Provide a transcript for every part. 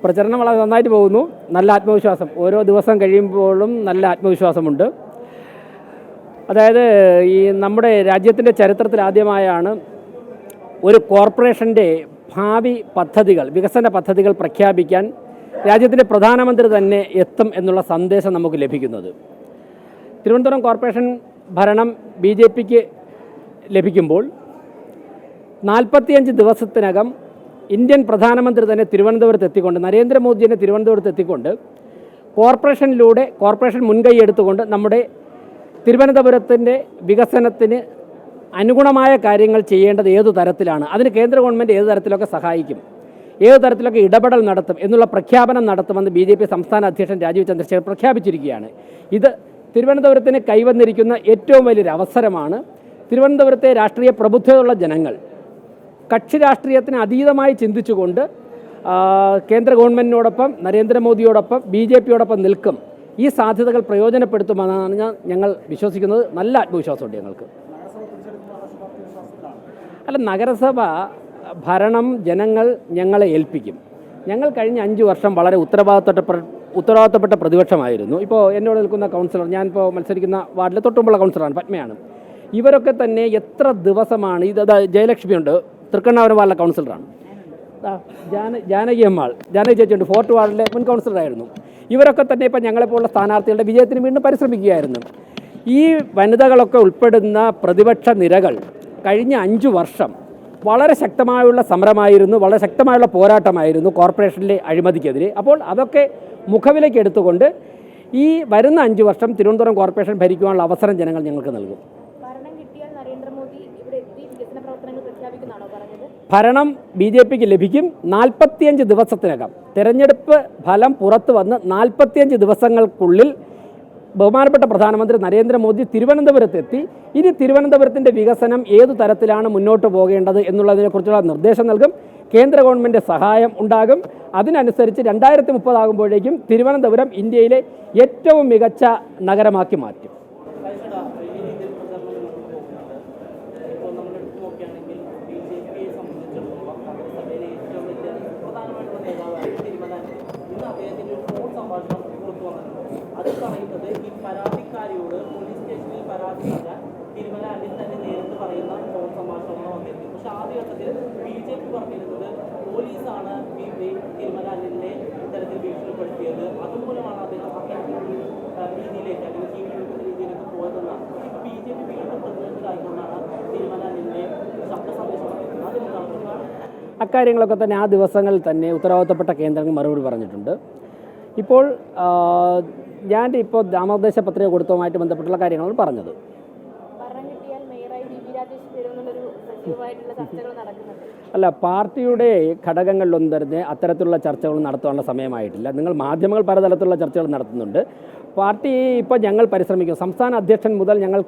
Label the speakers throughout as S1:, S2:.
S1: പ്രചരണം വളരെ നന്നായിട്ട് പോകുന്നു. നല്ല ആത്മവിശ്വാസം, ഓരോ ദിവസം കഴിയുമ്പോഴും നല്ല ആത്മവിശ്വാസമുണ്ട്. അതായത് ഈ നമ്മുടെ രാജ്യത്തിൻ്റെ ചരിത്രത്തിൽ ആദ്യമായാണ് ഒരു കോർപ്പറേഷൻ്റെ ഭാവി പദ്ധതികൾ, വികസന പദ്ധതികൾ പ്രഖ്യാപിക്കാൻ രാജ്യത്തിൻ്റെ പ്രധാനമന്ത്രി തന്നെ എത്തും എന്നുള്ള സന്ദേശം നമുക്ക് ലഭിക്കുന്നത്. തിരുവനന്തപുരം കോർപ്പറേഷൻ ഭരണം BJPക്ക് ലഭിക്കുമ്പോൾ 45 ദിവസത്തിനകം ഇന്ത്യൻ പ്രധാനമന്ത്രി തന്നെ തിരുവനന്തപുരത്ത് എത്തിക്കൊണ്ട്, നരേന്ദ്രമോദിയെ തിരുവനന്തപുരത്ത് എത്തിക്കൊണ്ട് കോർപ്പറേഷൻ മുൻകൈ എടുത്തുകൊണ്ട് നമ്മുടെ തിരുവനന്തപുരത്തിൻ്റെ വികസനത്തിന് അനുഗുണമായ കാര്യങ്ങൾ ചെയ്യേണ്ടത് ഏതു തരത്തിലാണ്, അതിന് കേന്ദ്ര ഗവൺമെൻറ് ഏത് തരത്തിലൊക്കെ സഹായിക്കും, ഏത് തരത്തിലൊക്കെ ഇടപെടൽ നടത്തും എന്നുള്ള പ്രഖ്യാപനം നടത്തുമെന്ന് BJP സംസ്ഥാന അധ്യക്ഷൻ രാജീവ് ചന്ദ്രശേഖർ പ്രഖ്യാപിച്ചിരിക്കുകയാണ്. ഇത് തിരുവനന്തപുരത്തിന് കൈവന്നിരിക്കുന്ന ഏറ്റവും വലിയൊരു അവസരമാണ്. തിരുവനന്തപുരത്തെ രാഷ്ട്രീയ പ്രബുദ്ധതയുള്ള ജനങ്ങൾ കക്ഷി രാഷ്ട്രീയത്തിന് അതീതമായി ചിന്തിച്ചുകൊണ്ട് കേന്ദ്ര ഗവൺമെൻറ്റിനോടൊപ്പം, നരേന്ദ്രമോദിയോടൊപ്പം, BJPയോടൊപ്പം നിൽക്കും. ഈ സാധ്യതകൾ പ്രയോജനപ്പെടുത്തുമെന്നാണ് ഞങ്ങൾ വിശ്വസിക്കുന്നത്. നല്ല ആത്മവിശ്വാസമുണ്ട് ഞങ്ങൾക്ക്. അല്ല, നഗരസഭ ഭരണം ജനങ്ങൾ ഞങ്ങളെ ഏൽപ്പിക്കും. ഞങ്ങൾ കഴിഞ്ഞ 5 വർഷം വളരെ ഉത്തരവാദിത്തപ്പെട്ട പ്രതിപക്ഷമായിരുന്നു. ഇപ്പോൾ എന്നോട് നിൽക്കുന്ന കൗൺസിലർ, ഞാനിപ്പോൾ മത്സരിക്കുന്ന വാർഡിലെ തൊട്ടുമുള്ള കൗൺസിലറാണ്, പത്മയാണ്. ഇവരൊക്കെ തന്നെ എത്ര ദിവസമാണ് ജയലക്ഷ്മിയുണ്ട്, തൃക്കണ്ണാപുരം വാർഡിലെ കൗൺസിലറാണ്. ജാനകി ചേച്ചിയുണ്ട്, ഫോർട്ട് വാർഡിലെ മുൻ കൗൺസിലറായിരുന്നു. ഇവരൊക്കെ തന്നെ ഇപ്പം ഞങ്ങളെപ്പോലുള്ള സ്ഥാനാർത്ഥികളുടെ വിജയത്തിന് വീണ്ടും പരിശ്രമിക്കുകയായിരുന്നു. ഈ വനിതകളൊക്കെ ഉൾപ്പെടുന്ന പ്രതിപക്ഷ നിരകൾ കഴിഞ്ഞ 5 വർഷം വളരെ ശക്തമായുള്ള സമരമായിരുന്നു, വളരെ ശക്തമായുള്ള പോരാട്ടമായിരുന്നു കോർപ്പറേഷനിലെ അഴിമതിക്കെതിരെ. അപ്പോൾ അതൊക്കെ മുഖവിലേക്ക് എടുത്തുകൊണ്ട് ഈ വരുന്ന 5 വർഷം തിരുവനന്തപുരം കോർപ്പറേഷൻ ഭരിക്കുവാനുള്ള അവസരം ജനങ്ങൾ ഞങ്ങൾക്ക് നൽകും. ഭരണം BJPക്ക് ലഭിക്കും. 45 ദിവസത്തിനകം, തെരഞ്ഞെടുപ്പ് ഫലം പുറത്തു വന്ന് 45 ദിവസങ്ങൾക്കുള്ളിൽ ബഹുമാനപ്പെട്ട പ്രധാനമന്ത്രി നരേന്ദ്രമോദി തിരുവനന്തപുരത്തെത്തി ഇനി തിരുവനന്തപുരത്തിൻ്റെ വികസനം ഏതു തരത്തിലാണ് മുന്നോട്ട് പോകേണ്ടത് എന്നുള്ളതിനെക്കുറിച്ചുള്ള നിർദ്ദേശം നൽകും. കേന്ദ്ര ഗവൺമെൻറ് സഹായം ഉണ്ടാകും. അതിനനുസരിച്ച് 2030 ആകുമ്പോഴേക്കും തിരുവനന്തപുരം ഇന്ത്യയിലെ ഏറ്റവും മികച്ച നഗരമാക്കി മാറ്റും.
S2: അത് പറയുന്നത് ഈ പരാതിക്കാരിയോട് പോലീസ് സ്റ്റേഷനിൽ പരാതി നൽകാൻ തിരുമല അല്ലിൽ തന്നെ നേരിട്ട് പറയുന്ന ഫോൺ സംഭാഷണമാണ് വന്നിരുന്നത്. പക്ഷെ ആദ്യഘട്ടത്തിൽ BJP പറഞ്ഞിരുന്നത് പോലീസാണ് തിരുമല അല്ലിനെ ഇത്തരത്തിൽ ഭീഷണിപ്പെടുത്തിയത്, അതുമൂലമാണ് അദ്ദേഹം അത്തരത്തിലുള്ള രീതിയിലേക്ക് അല്ലെങ്കിൽ ജീവിക്കുന്ന രീതിയിലേക്ക് പോയതെന്നാണ്. ഇപ്പോൾ BJP വീണ്ടും പ്രതിനിധികളായിക്കൊണ്ടാണ് തിരുമല അല്ലിനെ ശബ്ദ സന്ദേശം പറയുന്നത്. അതിനെന്താണ്
S1: അക്കാര്യങ്ങളൊക്കെ തന്നെ ആ ദിവസങ്ങളിൽ തന്നെ ഉത്തരവാദിത്തപ്പെട്ട കേന്ദ്രങ്ങൾ മറുപടി പറഞ്ഞിട്ടുണ്ട്. ഇപ്പോൾ ഞാനിപ്പോൾ നാമനിർദ്ദേശ പത്രിക കൊടുത്തതുമായിട്ട് ബന്ധപ്പെട്ടുള്ള കാര്യങ്ങളാണ് പറഞ്ഞത്. അല്ല, പാർട്ടിയുടെ ഘടകങ്ങളിലൊന്നും തന്നെ അത്തരത്തിലുള്ള ചർച്ചകൾ നടത്താനുള്ള സമയമായിട്ടില്ല. നിങ്ങൾ മാധ്യമങ്ങൾ പലതരത്തിലുള്ള ചർച്ചകൾ നടത്തുന്നുണ്ട്. പാർട്ടി ഇപ്പോൾ ഞങ്ങൾ പരിശ്രമിക്കും, സംസ്ഥാന അധ്യക്ഷൻ മുതൽ ഞങ്ങൾ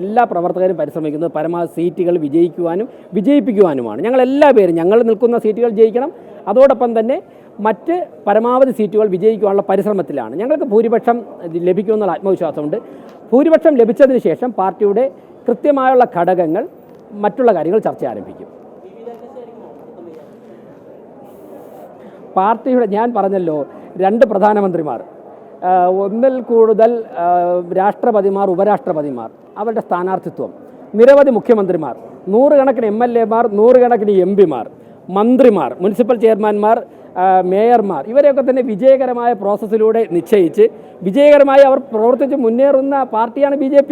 S1: എല്ലാ പ്രവർത്തകരും പരിശ്രമിക്കുന്നത് പരമാവധി സീറ്റുകൾ വിജയിപ്പിക്കുവാനുമാണ്. ഞങ്ങൾ നിൽക്കുന്ന സീറ്റുകൾ ജയിക്കണം. അതോടൊപ്പം തന്നെ മറ്റ് പരമാവധി സീറ്റുകൾ വിജയിക്കുവാനുള്ള പരിശ്രമത്തിലാണ്. ഞങ്ങൾക്ക് ഭൂരിപക്ഷം ലഭിക്കുമെന്നുള്ള ആത്മവിശ്വാസമുണ്ട്. ഭൂരിപക്ഷം ലഭിച്ചതിന് ശേഷം പാർട്ടിയുടെ കൃത്യമായുള്ള ഘടകങ്ങൾ, മറ്റുള്ള കാര്യങ്ങൾ ചർച്ച ആരംഭിക്കും. പാർട്ടിയുടെ, ഞാൻ പറഞ്ഞല്ലോ, 2 പ്രധാനമന്ത്രിമാർ, ഒന്നിൽ കൂടുതൽ രാഷ്ട്രപതിമാർ, ഉപരാഷ്ട്രപതിമാർ, അവരുടെ സ്ഥാനാർത്ഥിത്വം, നിരവധി മുഖ്യമന്ത്രിമാർ, 100 കണക്കിന് MLA മാർ, 100 കണക്കിന് MP മാർ, മന്ത്രിമാർ, മുനിസിപ്പൽ ചെയർമാൻമാർ, മേയർമാർ, ഇവരെയൊക്കെ തന്നെ വിജയകരമായ പ്രോസസ്സിലൂടെ നിശ്ചയിച്ച് വിജയകരമായി അവർ പ്രവർത്തിച്ച് മുന്നേറുന്ന പാർട്ടിയാണ് BJP.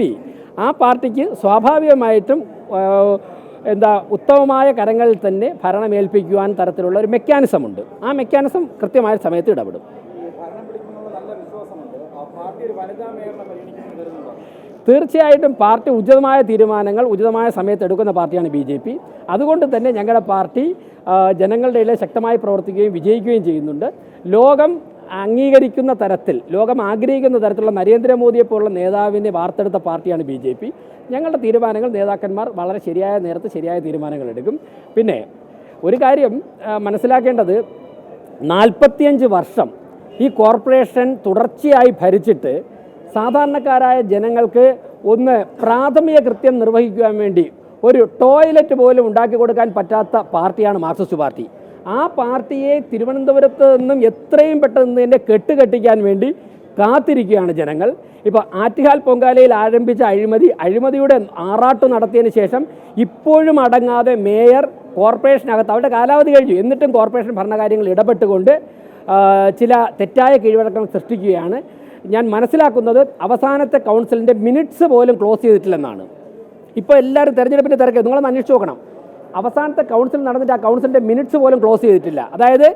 S1: ആ പാർട്ടിക്ക് സ്വാഭാവികമായിട്ടും ഉത്തമമായ കരങ്ങളിൽ തന്നെ ഭരണമേൽപ്പിക്കുവാൻ തരത്തിലുള്ള ഒരു മെക്കാനിസമുണ്ട്. ആ മെക്കാനിസം കൃത്യമായ സമയത്ത് ഇടപെടും. തീർച്ചയായിട്ടും പാർട്ടി ഉചിതമായ തീരുമാനങ്ങൾ ഉചിതമായ സമയത്ത് എടുക്കുന്ന പാർട്ടിയാണ് BJP. അതുകൊണ്ട് തന്നെ ഞങ്ങളുടെ പാർട്ടി ജനങ്ങളുടെ ഇടയിൽ ശക്തമായി പ്രവർത്തിക്കുകയും വിജയിക്കുകയും ചെയ്യുന്നുണ്ട്. ലോകം അംഗീകരിക്കുന്ന തരത്തിൽ, ലോകം ആഗ്രഹിക്കുന്ന തരത്തിലുള്ള നരേന്ദ്രമോദിയെപ്പോലുള്ള നേതാവിനെ വാർത്തെടുത്ത പാർട്ടിയാണ് BJP. ഞങ്ങളുടെ തീരുമാനങ്ങൾ നേതാക്കന്മാർ വളരെ ശരിയായ നേരത്ത് ശരിയായ തീരുമാനങ്ങൾ എടുക്കും. പിന്നെ ഒരു കാര്യം മനസ്സിലാക്കേണ്ടത്, 45 വർഷം ഈ കോർപ്പറേഷൻ തുടർച്ചയായി ഭരിച്ചിട്ട് സാധാരണക്കാരായ ജനങ്ങൾക്ക് ഒന്ന് പ്രാഥമിക കൃത്യം നിർവഹിക്കുവാൻ വേണ്ടി ഒരു ടോയ്ലറ്റ് പോലും ഉണ്ടാക്കി കൊടുക്കാൻ പറ്റാത്ത പാർട്ടിയാണ് മാർക്സിസ്റ്റ് പാർട്ടി. ആ പാർട്ടിയെ തിരുവനന്തപുരത്ത് നിന്നും എത്രയും പെട്ടെന്ന് തന്നെ കെട്ടുകെട്ടിക്കാൻ വേണ്ടി കാത്തിരിക്കുകയാണ് ജനങ്ങൾ. ഇപ്പോൾ ആറ്റുകാൽ പൊങ്കാലയിൽ ആരംഭിച്ച അഴിമതിയുടെ ആറാട്ട് നടത്തിയതിന് ശേഷം ഇപ്പോഴും അടങ്ങാതെ മേയർ കോർപ്പറേഷനകത്ത് അവരുടെ കാലാവധി കഴിഞ്ഞു, എന്നിട്ടും കോർപ്പറേഷൻ ഭരണകാര്യങ്ങൾ ഇടപെട്ടുകൊണ്ട് ചില തെറ്റായ കീഴ്വഴക്കം സൃഷ്ടിക്കുകയാണ്. ഞാൻ മനസ്സിലാക്കുന്നത് അവസാനത്തെ കൗൺസിലിൻ്റെ മിനിറ്റ്സ് പോലും ക്ലോസ് ചെയ്തിട്ടില്ലെന്നാണ്. ഇപ്പോൾ എല്ലാവരും തെരഞ്ഞെടുപ്പിൻ്റെ തിരക്ക് നിങ്ങളൊന്ന് അന്വേഷിച്ച് നോക്കണം. അവസാനത്തെ കൗൺസിൽ നടന്നിട്ട് ആ കൗൺസിലിൻ്റെ മിനിറ്റ്സ് പോലും ക്ലോസ് ചെയ്തിട്ടില്ല. അതായത്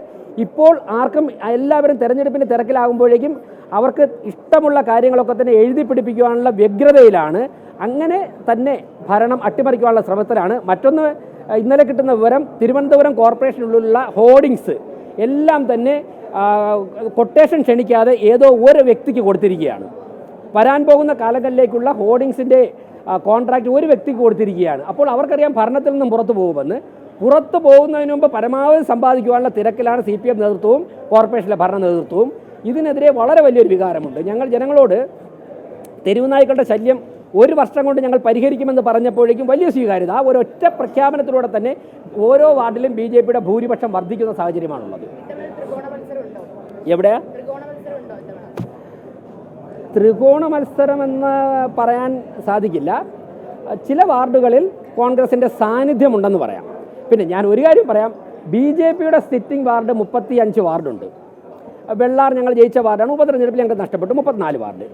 S1: ഇപ്പോൾ ആർക്കും എല്ലാവരും തെരഞ്ഞെടുപ്പിൻ്റെ തിരക്കിലാകുമ്പോഴേക്കും അവർക്ക് ഇഷ്ടമുള്ള കാര്യങ്ങളൊക്കെ തന്നെ എഴുതി പിടിപ്പിക്കുവാനുള്ള വ്യഗ്രതയിലാണ്. അങ്ങനെ തന്നെ ഭരണം അട്ടിമറിക്കുവാനുള്ള ശ്രമത്തിലാണ്. മറ്റൊന്ന്, ഇന്നലെ കിട്ടുന്ന വിവരം തിരുവനന്തപുരം കോർപ്പറേഷനുള്ളിലുള്ള ഹോർഡിങ്സ് എല്ലാം തന്നെ കൊട്ടേഷൻ ക്ഷണിക്കാതെ ഏതോ ഒരു വ്യക്തിക്ക് കൊടുത്തിരിക്കുകയാണ്. വരാൻ പോകുന്ന കാലങ്ങളിലേക്കുള്ള ഹോർഡിങ്സിൻ്റെ കോൺട്രാക്റ്റ് ഒരു വ്യക്തിക്ക് കൊടുത്തിരിക്കുകയാണ്. അപ്പോൾ അവർക്കറിയാം ഭരണത്തിൽ നിന്നും പുറത്തു പോകുമെന്ന്. പുറത്തു പോകുന്നതിന് മുമ്പ് പരമാവധി സമ്പാദിക്കുവാനുള്ള തിരക്കിലാണ് CPM നേതൃത്വവും കോർപ്പറേഷനിലെ ഭരണ നേതൃത്വവും. ഇതിനെതിരെ വളരെ വലിയൊരു വികാരമുണ്ട്. ഞങ്ങൾ ജനങ്ങളോട് തെരുവുനായ്ക്കളുടെ ശല്യം 1 വർഷം കൊണ്ട് ഞങ്ങൾ പരിഹരിക്കുമെന്ന് പറഞ്ഞപ്പോഴേക്കും വലിയ സ്വീകാര്യത. ആ ഒരൊറ്റ പ്രഖ്യാപനത്തിലൂടെ തന്നെ ഓരോ വാർഡിലും BJPയുടെ ഭൂരിപക്ഷം വർദ്ധിക്കുന്ന സാഹചര്യമാണുള്ളത്. എവിടെയാ ത്രികോണ മത്സരമെന്ന് പറയാൻ സാധിക്കില്ല. ചില വാർഡുകളിൽ കോൺഗ്രസിൻ്റെ സാന്നിധ്യമുണ്ടെന്ന് പറയാം. പിന്നെ ഞാൻ ഒരു കാര്യം പറയാം, BJPയുടെ സിറ്റിംഗ് വാർഡ് 35 വാർഡുണ്ട്. വെള്ളാർ ഞങ്ങൾ ജയിച്ച വാർഡാണ്. ഉപതെരഞ്ഞെടുപ്പിൽ ഞങ്ങൾക്ക് നഷ്ടപ്പെട്ടു 34 വാർഡ്.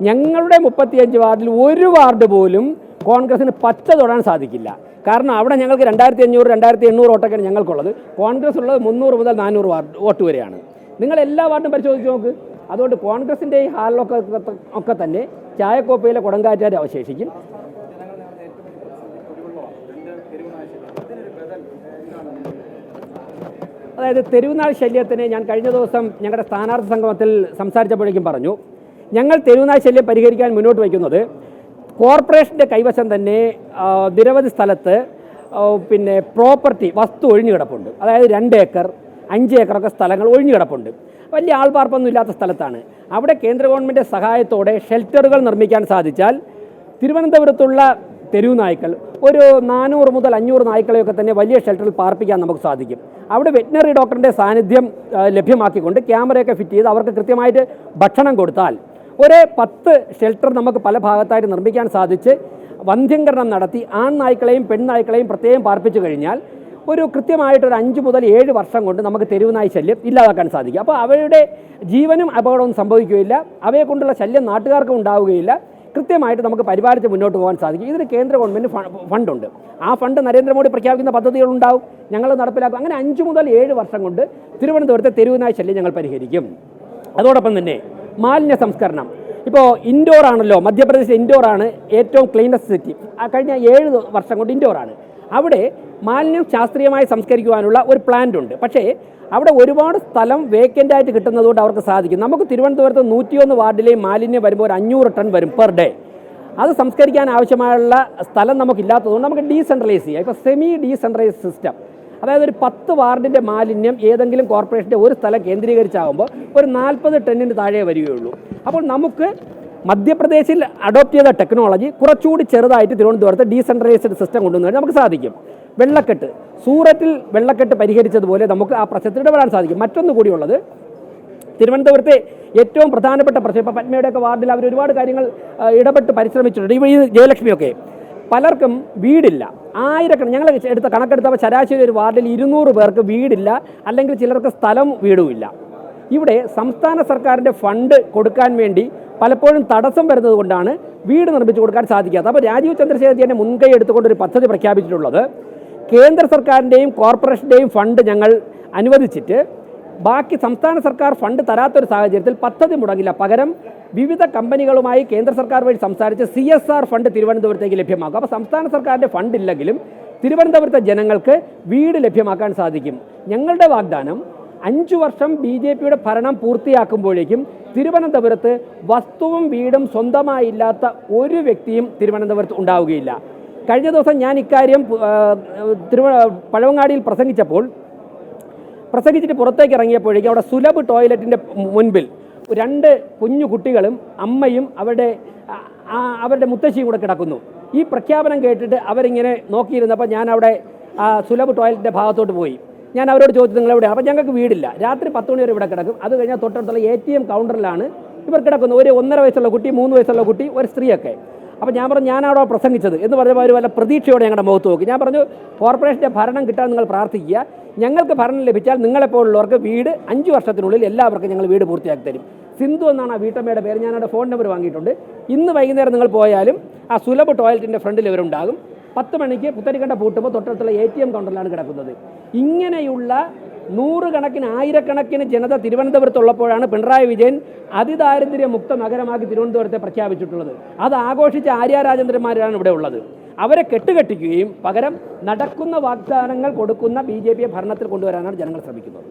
S1: ഞങ്ങളുടെ 35 വാർഡിൽ ഒരു വാർഡ് പോലും കോൺഗ്രസിന് പച്ച തൊടാൻ സാധിക്കില്ല. കാരണം അവിടെ ഞങ്ങൾക്ക് 2500 2800 വോട്ടൊക്കെയാണ് ഞങ്ങൾക്കുള്ളത്. കോൺഗ്രസ് ഉള്ളത് 300 മുതൽ 400 വോട്ട് വരെയാണ്. നിങ്ങൾ എല്ലാ വാർഡും പരിശോധിച്ച് നോക്ക്. അതുകൊണ്ട് കോൺഗ്രസിൻ്റെ ഈ ഹാളിലൊക്കെ തന്നെ ചായക്കോപ്പയിലെ കുടങ്കാറ്റാർ അവശേഷിക്കും. അതായത് തെരുവുനാൾ ശല്യത്തിന് ഞാൻ കഴിഞ്ഞ ദിവസം ഞങ്ങളുടെ സ്ഥാനാർത്ഥി സംഗമത്തിൽ സംസാരിച്ചപ്പോഴേക്കും പറഞ്ഞു, ഞങ്ങൾ തെരുവുനാൾ ശല്യം പരിഹരിക്കാൻ മുന്നോട്ട് വയ്ക്കുന്നത് കോർപ്പറേഷൻ്റെ കൈവശം തന്നെ നിരവധി സ്ഥലത്ത് പ്രോപ്പർട്ടി വസ്തു ഒഴിഞ്ഞു കിടപ്പുണ്ട്. അതായത് 2 ഏക്കർ 5 ഏക്കറൊക്കെ സ്ഥലങ്ങൾ ഒഴിഞ്ഞു കിടപ്പുണ്ട്. വലിയ ആൾപ്പാർപ്പൊന്നും ഇല്ലാത്ത സ്ഥലത്താണ്. അവിടെ കേന്ദ്ര ഗവൺമെൻറ് സഹായത്തോടെ ഷെൽട്ടറുകൾ നിർമ്മിക്കാൻ സാധിച്ചാൽ തിരുവനന്തപുരത്തുള്ള തെരുവ് നായ്ക്കൾ ഒരു 400 മുതൽ 500 നായ്ക്കളെയൊക്കെ തന്നെ വലിയ ഷെൽട്ടറിൽ പാർപ്പിക്കാൻ നമുക്ക് സാധിക്കും. അവിടെ വെറ്റിനറി ഡോക്ടറിൻ്റെ സാന്നിധ്യം ലഭ്യമാക്കിക്കൊണ്ട് ക്യാമറയൊക്കെ ഫിറ്റ് ചെയ്ത് അവർക്ക് കൃത്യമായിട്ട് ഭക്ഷണം കൊടുത്താൽ ഒരു 10 ഷെൽട്ടർ നമുക്ക് പല ഭാഗത്തായിട്ട് നിർമ്മിക്കാൻ സാധിച്ച് വന്ധ്യംകരണം നടത്തി ആൺനായ്ക്കളെയും പെൺനായ്ക്കളെയും പ്രത്യേകം പാർപ്പിച്ചു കഴിഞ്ഞാൽ ഒരു കൃത്യമായിട്ടൊരു 5 മുതൽ 7 വർഷം കൊണ്ട് നമുക്ക് തെരുവുനായ് ശല്യം ഇല്ലാതാക്കാൻ സാധിക്കും. അപ്പോൾ അവയുടെ ജീവനും അപകടമൊന്നും സംഭവിക്കുകയില്ല, അവയെ കൊണ്ടുള്ള ശല്യം നാട്ടുകാർക്കും ഉണ്ടാവുകയില്ല. കൃത്യമായിട്ട് നമുക്ക് പരിപാലിച്ച് മുന്നോട്ട് പോകാൻ സാധിക്കും. ഇതിന് കേന്ദ്ര ഗവൺമെൻറ് ഫണ്ടുണ്ട്. ആ ഫണ്ട് നരേന്ദ്രമോദി പ്രഖ്യാപിക്കുന്ന പദ്ധതികളുണ്ടാവും, ഞങ്ങൾ നടപ്പിലാക്കും. അങ്ങനെ 5 മുതൽ 7 വർഷം കൊണ്ട് തിരുവനന്തപുരത്തെ തെരുവുനായ് ശല്യം ഞങ്ങൾ പരിഹരിക്കും. അതോടൊപ്പം തന്നെ മാലിന്യ സംസ്കരണം. ഇപ്പോൾ ഇൻഡോർ ആണല്ലോ, മധ്യപ്രദേശ് ഇൻഡോറാണ് ഏറ്റവും ക്ലീനസ്റ്റ് സിറ്റി. കഴിഞ്ഞ 7 വർഷം കൊണ്ട് ഇൻഡോറാണ്. അവിടെ മാലിന്യം ശാസ്ത്രീയമായി സംസ്കരിക്കുവാനുള്ള ഒരു പ്ലാന്റ് ഉണ്ട്. പക്ഷേ അവിടെ ഒരുപാട് സ്ഥലം വേക്കൻ്റായിട്ട് കിട്ടുന്നതുകൊണ്ട് അവർക്ക് സാധിക്കും. നമുക്ക് തിരുവനന്തപുരത്ത് 101 വാർഡിലെയും മാലിന്യം വരുമ്പോൾ ഒരു 500 ടൺ വരും പെർ ഡേ. അത് സംസ്കരിക്കാൻ ആവശ്യമായുള്ള സ്ഥലം നമുക്കില്ലാത്തതുകൊണ്ട് നമുക്ക് ഡീസെൻട്രലൈസ് ചെയ്യാം. ഇപ്പോൾ സെമി ഡീസെൻട്രലൈസ് സിസ്റ്റം, അതായത് ഒരു 10 വാർഡിൻ്റെ മാലിന്യം ഏതെങ്കിലും കോർപ്പറേഷൻ്റെ ഒരു സ്ഥലം കേന്ദ്രീകരിച്ചാകുമ്പോൾ ഒരു 40 ടണ്ണിന് താഴെ വരികയുള്ളൂ. അപ്പോൾ നമുക്ക് മധ്യപ്രദേശിൽ അഡോപ്റ്റ് ചെയ്ത ടെക്നോളജി കുറച്ചുകൂടി ചെറുതായിട്ട് തിരുവനന്തപുരത്ത് ഡീസെൻട്രലൈസ്ഡ് സിസ്റ്റം കൊണ്ടുവന്നാൽ നമുക്ക് സാധിക്കും. വെള്ളക്കെട്ട്, സൂറത്തിൽ വെള്ളക്കെട്ട് പരിഹരിച്ചതുപോലെ നമുക്ക് ആ പ്രശ്നത്തിൽ ഇടപെടാൻ സാധിക്കും. മറ്റൊന്നു കൂടിയുള്ളത്, തിരുവനന്തപുരത്തെ ഏറ്റവും പ്രധാനപ്പെട്ട പ്രശ്നം, ഇപ്പോൾ പത്മയുടെയൊക്കെ വാർഡിൽ അവർ ഒരുപാട് കാര്യങ്ങൾ ഇടപെട്ട് പരിശ്രമിച്ചിട്ടുണ്ട്. ഈ ജയലക്ഷ്മിയൊക്കെ പലർക്കും വീടില്ല. ആയിരക്കണക്കിന് ഞങ്ങൾ എടുത്ത കണക്കെടുത്തപ്പോൾ ശരാശരി ഒരു വാർഡിൽ 200 പേർക്ക് വീടില്ല, അല്ലെങ്കിൽ ചിലർക്ക് സ്ഥലം വീടുമില്ല. ഇവിടെ സംസ്ഥാന സർക്കാരിൻ്റെ ഫണ്ട് കൊടുക്കാൻ വേണ്ടി പലപ്പോഴും തടസ്സം വരുന്നത് കൊണ്ടാണ് വീട് നിർമ്മിച്ചു കൊടുക്കാൻ സാധിക്കാത്തത്. അപ്പോൾ രാജീവ് ചന്ദ്രശേഖരൻ്റെ മുൻകൈ എടുത്തുകൊണ്ടൊരു പദ്ധതി പ്രഖ്യാപിച്ചിട്ടുള്ളത്, കേന്ദ്ര സർക്കാരിൻ്റെയും കോർപ്പറേഷൻ്റെയും ഫണ്ട് ഞങ്ങൾ അനുവദിച്ചിട്ട് ബാക്കി സംസ്ഥാന സർക്കാർ ഫണ്ട് തരാത്തൊരു സാഹചര്യത്തിൽ പദ്ധതി മുടങ്ങില്ല. പകരം വിവിധ കമ്പനികളുമായി കേന്ദ്ര സർക്കാർ വഴി സംസാരിച്ച് CSR ഫണ്ട് തിരുവനന്തപുരത്തേക്ക് ലഭ്യമാക്കും. അപ്പോൾ സംസ്ഥാന സർക്കാരിൻ്റെ ഫണ്ട് ഇല്ലെങ്കിലും തിരുവനന്തപുരത്തെ ജനങ്ങൾക്ക് വീട് ലഭ്യമാക്കാൻ സാധിക്കും. ഞങ്ങളുടെ വാഗ്ദാനം 5 വർഷം BJPയുടെ ഭരണം പൂർത്തിയാക്കുമ്പോഴേക്കും തിരുവനന്തപുരത്ത് വസ്തുവും വീടും സ്വന്തമായില്ലാത്ത ഒരു വ്യക്തിയും തിരുവനന്തപുരത്ത് ഉണ്ടാവുകയില്ല. കഴിഞ്ഞ ദിവസം ഞാൻ ഇക്കാര്യം പഴവങ്ങാടിയിൽ പ്രസംഗിച്ചിട്ട് പുറത്തേക്ക് ഇറങ്ങിയപ്പോഴേക്കും അവിടെ സുലഭ് ടോയ്ലറ്റിൻ്റെ മുൻപിൽ 2 കുഞ്ഞു കുട്ടികളും അമ്മയും അവരുടെ മുത്തശ്ശിയും കൂടെ കിടക്കുന്നു. ഈ പ്രഖ്യാപനം കേട്ടിട്ട് അവരിങ്ങനെ നോക്കിയിരുന്നപ്പോൾ ഞാൻ അവിടെ സുലഭ് ടോയ്ലറ്റിൻ്റെ ഭാഗത്തോട്ട് പോയി. ഞാൻ അവരോട് ചോദിച്ചു നിങ്ങൾ എവിടെയാണ്? അപ്പോൾ ഞങ്ങൾക്ക് വീടില്ല, രാത്രി 10 മണി വരെ ഇവിടെ കിടക്കും. അത് കഴിഞ്ഞാൽ തൊട്ടടുത്തുള്ള ATM കൗണ്ടറിലാണ് ഇവർ കിടക്കുന്നത്. ഒരു 1.5 വയസ്സുള്ള കുട്ടി, 3 വയസ്സുള്ള കുട്ടി, ഒരു സ്ത്രീയൊക്കെ. അപ്പോൾ ഞാൻ പറഞ്ഞു ഞാനവിടെ പ്രസംഗിച്ചത് എന്ന് പറഞ്ഞപ്പോൾ അവർ വല്ല പ്രതീക്ഷയോടെ ഞങ്ങളുടെ മുഖത്ത് നോക്കി. ഞാൻ പറഞ്ഞു കോർപ്പറേഷൻ്റെ ഭരണം കിട്ടാൻ നിങ്ങൾ പ്രാർത്ഥിക്കുക, ഞങ്ങൾക്ക് ഭരണം ലഭിച്ചാൽ നിങ്ങളെപ്പോലുള്ളവർക്ക് വീട് 5 വർഷത്തിനുള്ളിൽ എല്ലാവർക്കും ഞങ്ങൾ വീട് പൂർത്തിയാക്കി തരും. സിന്ധു എന്നാണ് ആ വീട്ടമ്മയുടെ പേര്. ഞാനവിടെ ഫോൺ നമ്പർ വാങ്ങിയിട്ടുണ്ട്. ഇന്ന് വൈകുന്നേരം നിങ്ങൾ പോയാലും ആ സുലഭ് ടോയ്ലറ്റിൻ്റെ ഫ്രണ്ടിൽ ഇവരുണ്ടാകും. 10 മണിക്ക് പുത്തരിക്കണ്ട പൂട്ടുമ്പോൾ തൊട്ടടുത്തുള്ള ATM കൗണ്ടറിലാണ് കിടക്കുന്നത്. ഇങ്ങനെയുള്ള 100 കണക്കിന് 1000 ജനത തിരുവനന്തപുരത്തുള്ളപ്പോഴാണ് പിണറായി വിജയൻ അതിദാരിദ്ര്യമുക്ത നഗരമാക്കി തിരുവനന്തപുരത്തെ പ്രഖ്യാപിച്ചിട്ടുള്ളത്. അത് ആഘോഷിച്ച ആര്യ രാജേന്ദ്രന്മാരാണ് ഇവിടെ ഉള്ളത്. അവരെ കെട്ടുകെട്ടിക്കുകയും പകരം നടക്കുന്ന വാഗ്ദാനങ്ങൾ കൊടുക്കുന്ന BJPയെ ഭരണത്തിൽ കൊണ്ടുവരാനാണ് ജനങ്ങൾ ശ്രമിക്കുന്നത്.